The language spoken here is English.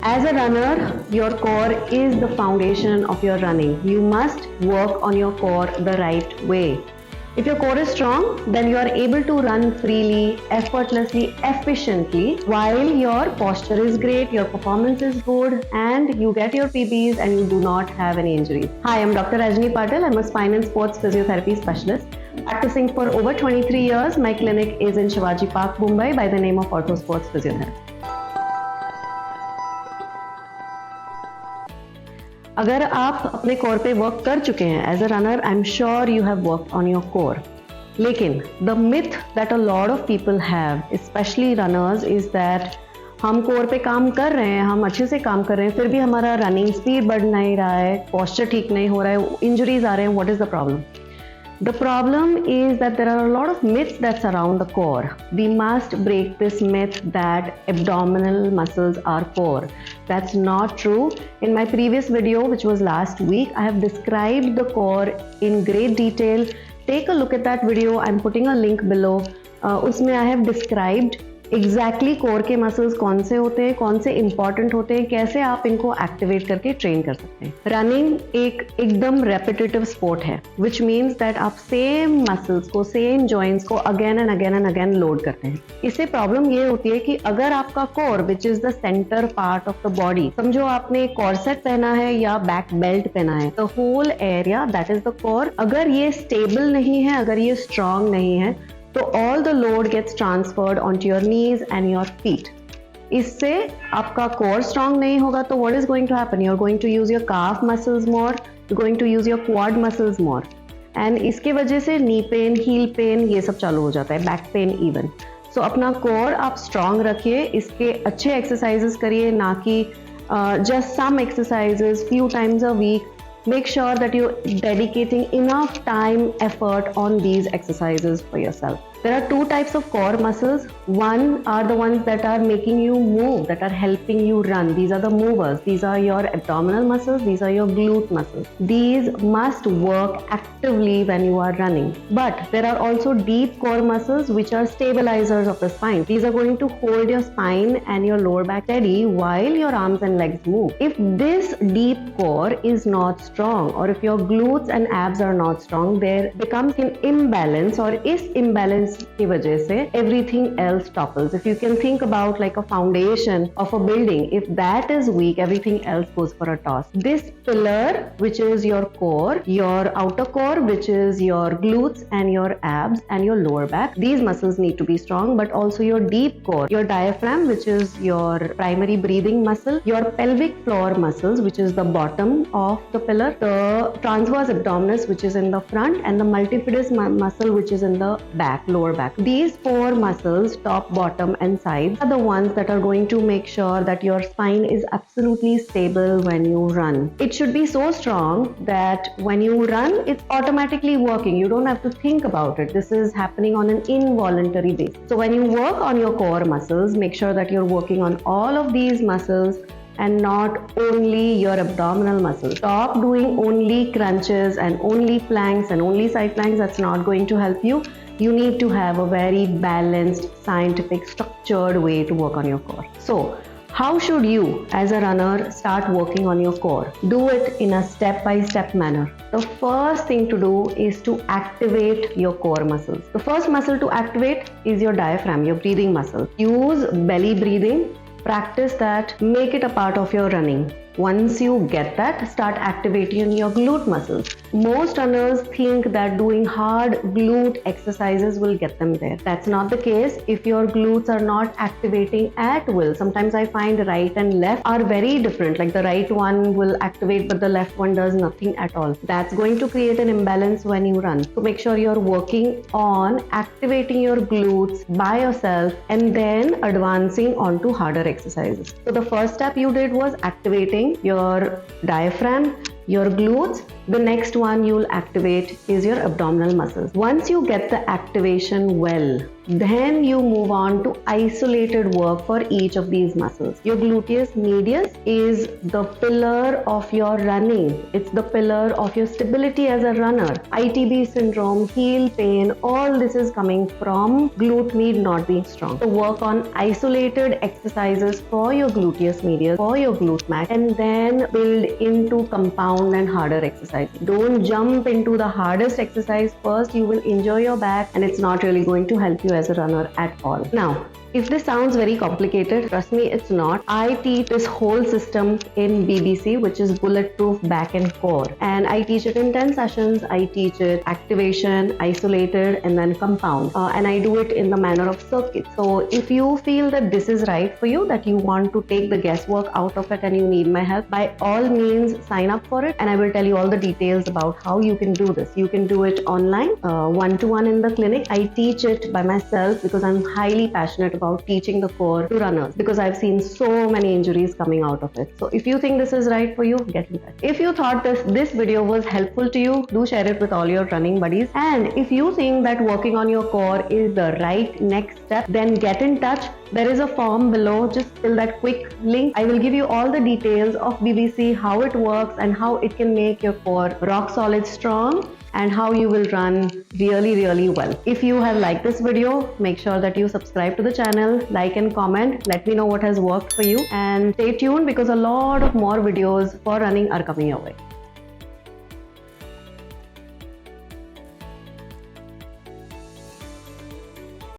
As a runner, your core is the foundation of your running. You must work on your core the right way. If your core is strong, then you are able to run freely, effortlessly, efficiently, while your posture is great, your performance is good, and you get your PBs and you do not have any injuries. Hi, I'm Dr. Rajani Patil. I'm a spine and sports physiotherapy specialist. Practicing for over 23 years, my clinic is in Shivaji Park, Mumbai by the name of Ortho Sports Physiotherapy. अगर आप अपने core पे work कर चुके हैं as a runner, I am sure you have work on your core. लेकिन the myth that a lot of people have, specially runners, is that हम core पे काम कर रहे हैं, हम अच्छे से काम कर रहे हैं, फिर भी हमारा रनिंग स्पीड बढ़ नहीं रहा है, पोस्चर ठीक नहीं हो रहा है, इंजरीज आ रहे हैं. What is the problem? The problem is that there are a lot of myths that surround the core. We must break this myth that abdominal muscles are core. That's not true. In my previous video, which was last week, I have described the core in great detail. Take a look at that video. I'm putting a link below. उसमें I have described exactly core के muscles कौन से होते हैं, कौन से important होते हैं, कैसे आप इनको एक्टिवेट करके ट्रेन कर सकते हैं. रनिंग एकदम रेपिटेटिव स्पोर्ट है, विच मीन्स दैट आप सेम मसल्स को, सेम जॉइंट्स को अगेन एंड अगेन लोड करते हैं. इससे प्रॉब्लम ये होती है कि अगर आपका core, which is the centre part of the body, समझो आपने कॉर्सेट पहना है या बैक बेल्ट पहना है, the whole area that is the core, अगर ये स्टेबल नहीं है, अगर ये स्ट्रांग नहीं है, तो all the load gets transferred onto your knees and your feet. इससे आपका core strong नहीं होगा, तो what is going to happen? You're going to use your calf muscles more, you're going to use your quad muscles more, and इसके वजह से knee pain, heel pain ये सब चालू हो जाता है, back pain even. So अपना core आप strong रखिए, इसके अच्छे exercises करिए, ना कि just some exercises few times a week. Make sure that you're dedicating enough time, effort on these exercises for yourself. There are two types of core muscles. One are the ones that are making you move, that are helping you run. These are the movers. These are your abdominal muscles. These are your glute muscles. These must work actively when you are running. But there are also deep core muscles which are stabilizers of the spine. These are going to hold your spine and your lower back steady while your arms and legs move. If this deep core is not strong, or if your glutes and abs are not strong, there becomes an imbalance, or is imbalance की वजह से everything else topples. If you can think about like a foundation of a building, if that is weak, everything else goes for a toss. This pillar, which is your core, your outer core, which is your glutes and your abs and your lower back, these muscles need to be strong, but also your deep core, your diaphragm, which is your primary breathing muscle, your pelvic floor muscles, which is the bottom of the pillar, the transverse abdominis, which is in the front, and the multifidus muscle, which is in the back, lower back. These four muscles, top, bottom and sides, are the ones that are going to make sure that your spine is absolutely stable when you run. It should be so strong that when you run, it's automatically working. You don't have to think about it. This is happening on an involuntary basis. So when you work on your core muscles, make sure that you're working on all of these muscles and not only your abdominal muscles. Stop doing only crunches and only planks and only side planks. That's not going to help you. You need to have a very balanced, scientific, structured way to work on your core. So, how should you, as a runner, start working on your core? Do it in a step-by-step manner. The first thing to do is to activate your core muscles. The first muscle to activate is your diaphragm, your breathing muscle. Use belly breathing. Practice that. Make it a part of your running. Once you get that, start activating your glute muscles. Most runners think that doing hard glute exercises will get them there. That's not the case if your glutes are not activating at will. Sometimes I find right and left are very different. Like the right one will activate, but the left one does nothing at all. That's going to create an imbalance when you run. So make sure you're working on activating your glutes by yourself and then advancing onto harder exercises. So the first step you did was activating your diaphragm, your glutes. The next one you'll activate is your abdominal muscles. Once you get the activation well, Then you move on to isolated work for each of these muscles. Your gluteus medius is the pillar of your running. It's the pillar of your stability as a runner. ITB syndrome, heel pain, all this is coming from glute med not being strong. So work on isolated exercises for your gluteus medius, for your glute max, and then build into compound and harder exercises. Don't jump into the hardest exercise first. You will injure your back and it's not really going to help you as a runner at all. Now, if this sounds very complicated, trust me, it's not. I teach this whole system in BBC, which is bulletproof back and core. And I teach it in 10 sessions. I teach it activation, isolated, and then compound. And I do it in the manner of circuit. So if you feel that this is right for you, that you want to take the guesswork out of it and you need my help, by all means, sign up for it. And I will tell you all the details about how you can do this. You can do it online, one-to-one in the clinic. I teach it by myself because I'm highly passionate about teaching the core to runners, because I've seen so many injuries coming out of it. So if you think this is right for you, get in touch. If you thought this video was helpful to you, do share it with all your running buddies. And if you think that working on your core is the right next step, then get in touch. There is a form below. Just fill that quick link. I will give you all the details of BBC, how it works and how it can make your core rock solid strong, and how you will run really, really well. If you have liked this video, make sure that you subscribe to the channel, like and comment. Let me know what has worked for you, and stay tuned because a lot of more videos for running are coming your way.